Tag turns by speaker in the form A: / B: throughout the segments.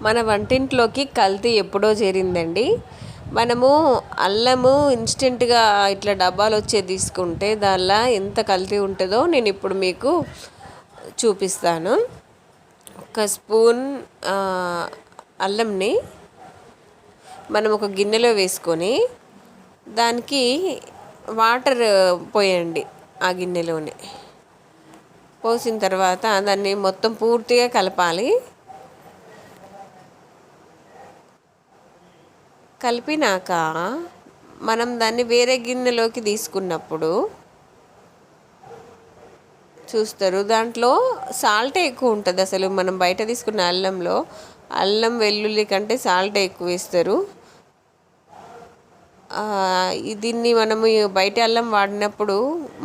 A: మన వంటింట్లోకి కల్తీ ఎప్పుడో చేరిందండి. మనము అల్లము ఇన్స్టెంట్గా ఇట్లా డబ్బాలు వచ్చే తీసుకుంటే దానిలో ఎంత కల్తీ ఉంటుందో నేను ఇప్పుడు మీకు చూపిస్తాను. ఒక స్పూన్ అల్లంని మనం ఒక గిన్నెలో వేసుకొని దానికి వాటర్ పోయండి. ఆ గిన్నెలోనే పోసిన తర్వాత దాన్ని మొత్తం పూర్తిగా కలపాలి. కలిపినాక మనం దాన్ని వేరే గిన్నెలోకి తీసుకున్నప్పుడు చూస్తారు దాంట్లో సాల్టే ఎక్కువ ఉంటుంది. అసలు మనం బయట తీసుకున్న అల్లంలో అల్లం వెల్లుల్లి కంటే సాల్టే ఎక్కువ వేస్తారు. దీన్ని మనము బయట అల్లం వాడినప్పుడు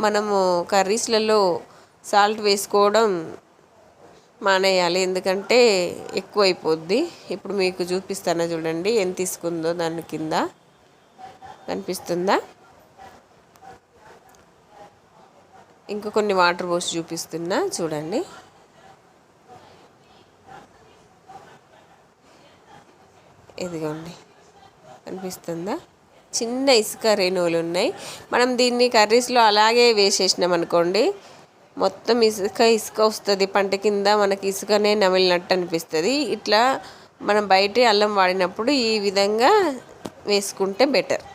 A: మనము కర్రీస్లలో సాల్ట్ వేసుకోవడం మానేయాలి, ఎందుకంటే ఎక్కువ అయిపోద్ది. ఇప్పుడు మీకు చూపిస్తాను చూడండి ఎంత తీసుకుందో. దాని కింద కనిపిస్తుందా? ఇంకా కొన్ని వాటర్ పోసి చూపిస్తున్నా చూడండి. ఇదిగోండి, కనిపిస్తుందా? చిన్న ఇసుక రేణువులు ఉన్నాయి. మనం దీన్ని కర్రీస్లో అలాగే వేసేసినాం అనుకోండి, మొత్తం ఇసుక ఇసుక వస్తుంది. పంట కింద మనకి ఇసుకనే నమిలినట్టు అనిపిస్తుంది. ఇట్లా మనం బయట అల్లం వాడినప్పుడు ఈ విధంగా వేసుకుంటే బెటర్.